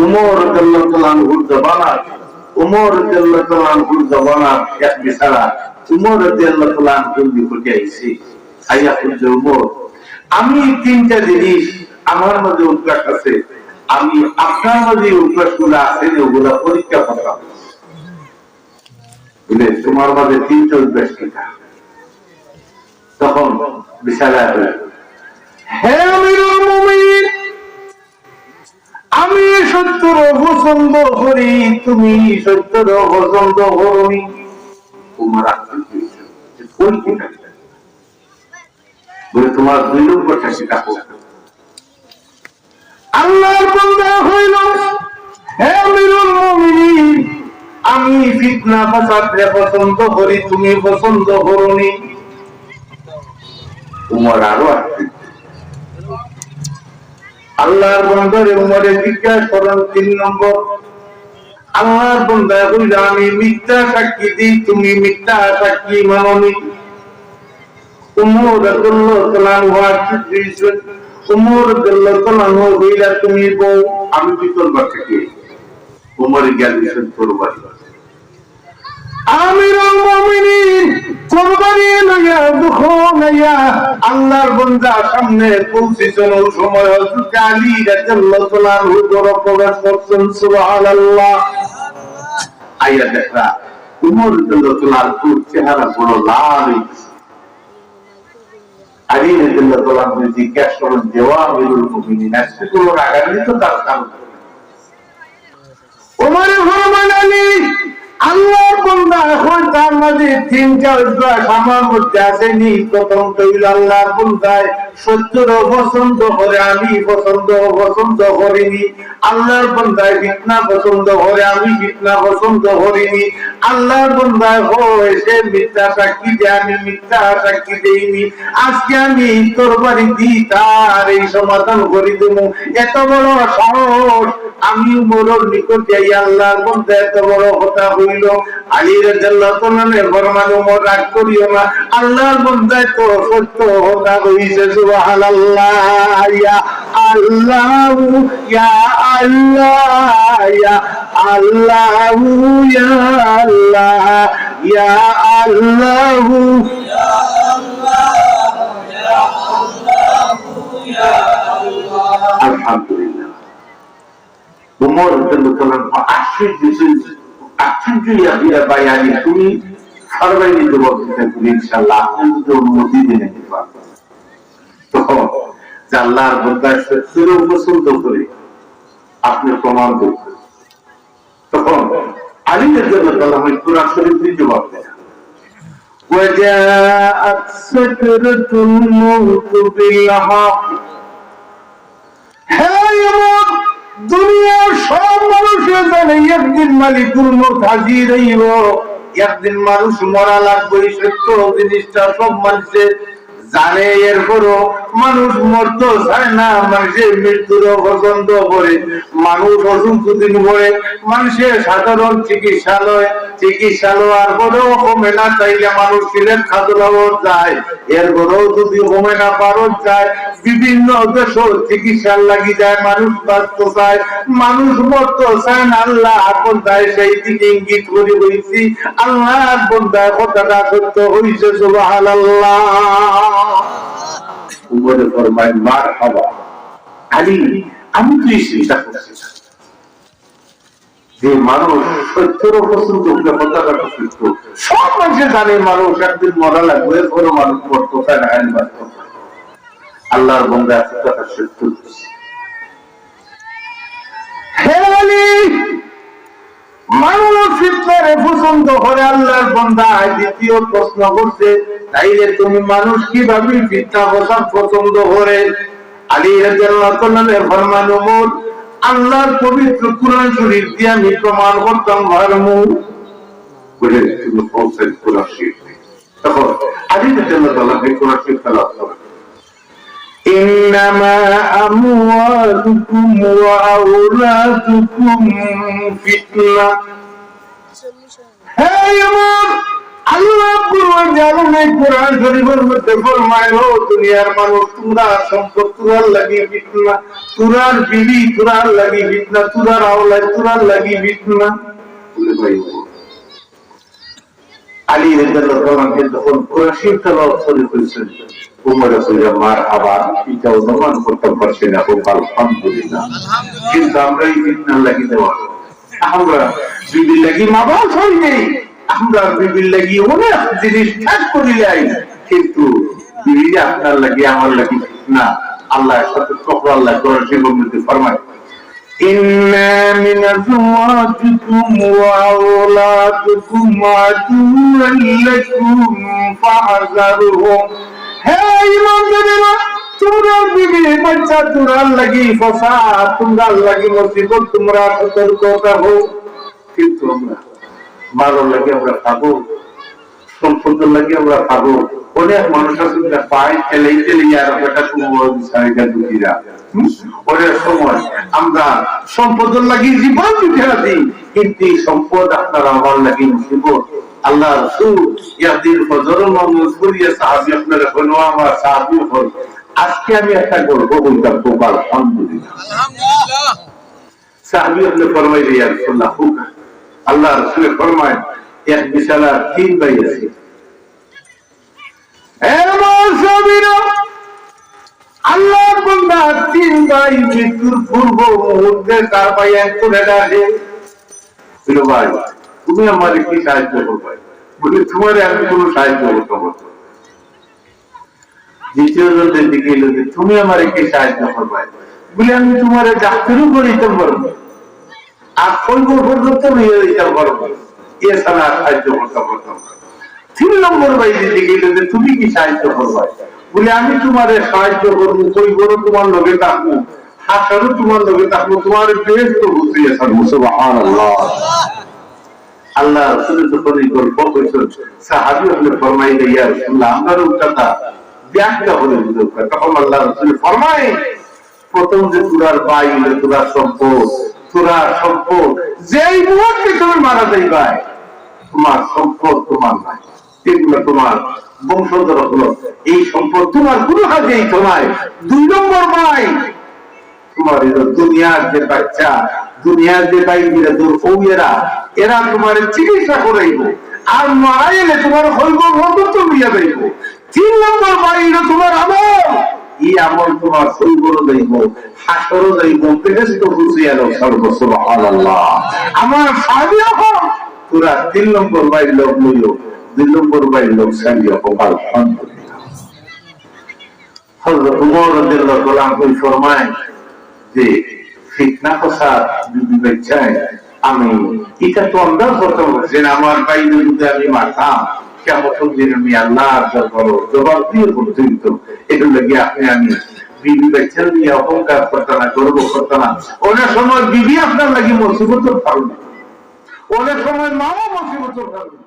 উমর রাদিয়াল্লাহু আনহুর জবানাত উমর রাদিয়াল্লাহু আনহুর জবানাত এক বিছানা উমর রাদিয়াল্লাহু আনহুর নিকটে আইছে আইয়া বলছে উমর আমি তিনটা জিনিস আমার মধ্যে উদ্বাস আছে আমি আপনার মধ্যে উদ্বাসগুলো আছে ওগুলা পরীক্ষা করতাম বলে তোমার মধ্যে তিনটা উদ্বাস কিনা তখন বিছানায় হে আমিরুল মুমিনিন আমি সত্যর পছন্দ করি তুমি সত্যর পছন্দ করনি তোমার বলে তোমার 2 নম্বর ঠাসিটা আল্লাহর বান্দা হইল হে আমিরুল মুমিনিন আমি ফিতনা ফাসাদকে পছন্দ করি তুমি পছন্দ করনি উমর আরো আসছে আল্লাহর বান্দারে উমরে জিজ্ঞাসা করেন 3 নম্বর আল্লাহর বান্দা কইল আমি মিথ্যা সাক্ষী দিই তুমি মিথ্যা সাক্ষী মানোনি উমর রাদিয়াল্লাহু আনহু আসছে উমর রাদিয়াল্লাহু আনহু কইলা তুমি বউ আমি কি করব থেকে উমরে গেল করবার আমিরুল মুমিনিন কুরবানি লাগা দুঃখ নাইয়া আল্লাহর বান্দা সামনে পৌঁছেছেন ওই সময় হযরত আলী রাদিয়াল্লাহু আনহু প্রবেশ করছেন সুবহানাল্লাহ আয়া দেখা উমর রাদিয়াল্লাহু আনহুর চেহারা বড় লাল আলী রাদিয়াল্লাহু আনহু জিজ্ঞাসা করেন দেওয়া আমিরুল মুমিনিন আজকে তো রাগান্বিত তো তার কারণ উমর ফরমান আলী আল্লাহর বান্দা এখন তার মধ্যে 3টা অভ্যাস আমার মধ্যে আসেনি প্রথম হইল আল্লাহর বান্দায় সত্যর পছন্দ করে আমি পছন্দ করিনি আল্লাহর বান্দায় ফিতনা পছন্দ করে আমি ফিতনা পছন্দ করিনি আল্লাহর বান্দায় হয় সে মিথ্যা সাক্ষী দেয় আমি মিথ্যা সাক্ষী দেইনি আজকে আমি তরবারি দিই তার এই সমাধান করে দেবো এত বড় সাহস আমি উমরের নিকট যাই আল্লাহর বান্দা এত বড় কথা হইল আলী রাদিয়াল্লাহু আনহু ফরমান উমর রাগ করিও না আল্লাহর বান্দা তো সত্য কথা কইছে সুবহানাল্লাহ ইয়া আল্লাহ ইয়া আল্লাহ ইয়া আল্লাহ ইয়া আল্লাহ ইয়া আল্লাহ ইয়া আল্লাহ আলহামদুলিল্লাহ উমর রাদিয়াল্লাহু আনহু আশ্চর্য ইয়া বায়ানি তুমি সর্বাইনি দেবো ইনশাআল্লাহ আপনি যদি অনুমতি দিতে পারেন তখন আল্লাহর বান্দা সত্যের পছন্দ করে আপনি প্রমাণ করবেন তখন আলী রাদিয়াল্লাহু আনহু কুরআন শরীফ দিয়ে জবাব দেন وجاءت سكرة الموت بالحق দুনিয়ার সব মানুষের জানে একদিন মালিকুল মউত হাজির হইব একদিন মানুষ মরা লাগবে সত্য জিনিসটা সব মানুষের জানে এরপরও মানুষ মরতে চায় না মানুষের মৃত্যুর পছন্দ করে মানুষ অসুস্থ দিন ভরে মানুষের সাধারণ চিকিৎসালয় পরেও কমে না চাইলে মানুষ সিলেট খাদুলাবর যায় এরপরেও যদি কমে না পারত যায় বিভিন্ন দেশ চিকিৎসার লাগি যায় মানুষ বাঁচতে চায় মানুষ মরতে চায় না আল্লাহ আপন দেয় সেই দিকে ইঙ্গিত করে হয়েছি আল্লাহ বন্দায় কথাটা সত্য হয়েছে সুবহানাল্লাহ উমরে ফরমায় মারহাবা আলী আমি তো চিন্তা করছি যে মানুষ সত্যের পছন্দ কথাটা সত্য সব মানুষ জানে মানুষ একদিন মরা লাগবে এরপরও মানুষ মরতে চায় না আল্লাহর বান্দা কথা সত্য হে আলী মানুষ ফিতনারে পছন্দ করে আল্লাহর বান্দা দ্বিতীয় প্রশ্ন করছে তাইলে তুমি মানুষ কিভাবে ফিতনা পছন্দ করে আলী রাদিয়াল্লাহু আনহু ফরমান উমর আল্লাহর পবিত্র কুরআন শরীফ দিয়ে আমি প্রমাণ করতাম ভারমু বলে তুমি বলছেন কুরআন শরীফ তখন আলী রাদিয়াল্লাহু আনহু কুরআন শরীফ তেলাওয়াত করেন ইন্নামা আমওয়ালুকুম ওয়া আওলাদুকুম ফিতনা হে উমর আল্লাহ কোরআন শরীফের মধ্যে ফরমায়, ও দুনিয়ার মানুষ, তোমরা সম্পদ তোরার লাগি ফিতনা, তোরার বিবি তোরার লাগি ফিতনা, তোরার আওলাদ তোরার লাগি ফিতনা। বলে ভাই আলী রাদিয়াল্লাহু আনহু যখন কোরআন শরীফ তেলাওয়াত শুরু করেছেন, উমর রাসূলুল্লাহ মারহাবা এটা অনুমান করতে পারছেন না, আলহামদুলিল্লাহ। কিন্তু আমরা এই ফিতনার লাগি দেওয়া, আমরা বিবি লাগি মা বাবা হই নেই, আমরা বিবির লাগি অনেক জিনিস ত্যাগ করিলাই, কিন্তু বিবি আপনার লাগি আমার লাগি না। আল্লাহ সাথে কখনো আল্লাহ কোরআন শরীফের মধ্যে ফরমায়, ইন্না মিন আজওয়াজিকুম ওয়া আওলাদিকুম আদুওয়ান লাকুম ফাহযারুহুম। হে ঈমানদারেরা, তোমরা বিবি বাচ্চা তোমরা লাগি ফাসাদ, তোমরা লাগি মুসিবত, তোমরা সতর্ক থাকো। কিন্তু আমরা মারো লাগে আমরা খাবো, সম্পদের লাগে আমরা খাবো। অনেক মানুষ আছে পায় ঠেলে ঠেলে আর বেটা কুমারিকা দুটিরা অনেক সময় আমরা সম্পদের লাগি জীবন দিতে দিই, কিন্তু সম্পদ আপনার আমার লাগি মুসিবত। আল্লাহ রাসূল ইয়াদির ফজর মামুজ করিয়া সাহাবী আপনারা হলো আমার সাহাবী হল। আজকে আমি একটা গল্প বলতাম, খুব আলহামদুলিল্লাহ। সাহাবী আপনি ফরমাই ইয়া রাসূলুল্লাহ, আল্লাহ রাসূল ফরমায়, এক বিশালা তিন ভাই আছে। আল্লাহর বান্দা তিন ভাই মৃত্যুর পূর্ব মুহূর্তে তার ভাই একজনে ডাকে, ভাই তুমি আমার কি সাহায্য করবে? বলে তোমার আমি কোন সাহায্য করতে পারবো। দ্বিতীয় জনের দিকে এলো যে তুমি আমার কি সাহায্য করবে? বলে আমি তোমার ডাক্তারও করে দিতে পারবো, আর কইব পর্যন্ত নিয়ে দিতে পারবো, এছাড়া সাহায্য করতে পারতাম। তিন নম্বর বাইরে দিকে এলো যে তুমি কি সাহায্য করবে? বলে আমি তোমার সাহায্য করবো, কইবরও তোমার লগে থাকবো, হাসারও তোমার লগে থাকবো, তোমার বেহেশত বুঝিয়ে থাকবো। সুবহানাল্লাহ। আল্লাহ রাসূল যখন এই গল্প কইছেন, সাহাবী হলে ফরমাইলে, ইয়া রাসূলুল্লাহ আমার উত্তরটা ব্যাখ্যা হলে বুঝতে। তখন আল্লাহ রাসূল ফরমায়, প্রথম যে তোরার ভাই হলো তোরার সম্পদ, তোরার সম্পদ যেই মুহূর্তে তুমি মারা যাইবা, তোমার সম্পদ তোমার নাই, এগুলো তোমার বংশধর হলো, এই সম্পদ তোমার কোনো হাতেই তোমায়। দুই নম্বর ভাই তোমার দুনিয়ার যে বাচ্চা, দুনিয়ার যে বাইরা দূর হইয়েরা, এরা তোমার চিকিৎসা করাইব, আর মারা এলে তোমার হইব ভগত মিয়া যাইব। তিন নম্বর বাইরে তোমার আমল, এই আমল তোমার সইবরও যাইব, হাসরও যাইব, বেহেশত বুঝিয়ে এলো সর্ব। সুবহানাল্লাহ। আমার সাহাবী হও তোরা তিন নম্বর বাইর লোক লইল, দুই নম্বর বাইর লোক সারিয়া কপাল। আলহামদুলিল্লাহ। হযরত ওমর রাদিয়াল্লাহু আনহু ফরমায় যে ফিতনা ফাসাদ যদি বেচায়, আমি এটা তো আন্দাজ করতে পারছি না, আমার বাইরে যদি আমি মারতাম কিয়ামতের দিনে আমি আল্লাহর দরবারে জবাব দিয়ে বলতে দিত। এগুলো লাগি আমি বিবি বেচার নিয়ে অহংকার করতে না, গর্ব করতে না। অনেক সময় বিবি আপনার লাগি মুসিবতের কারণে, অনেক সময় মাও মুসিবতের কারণে।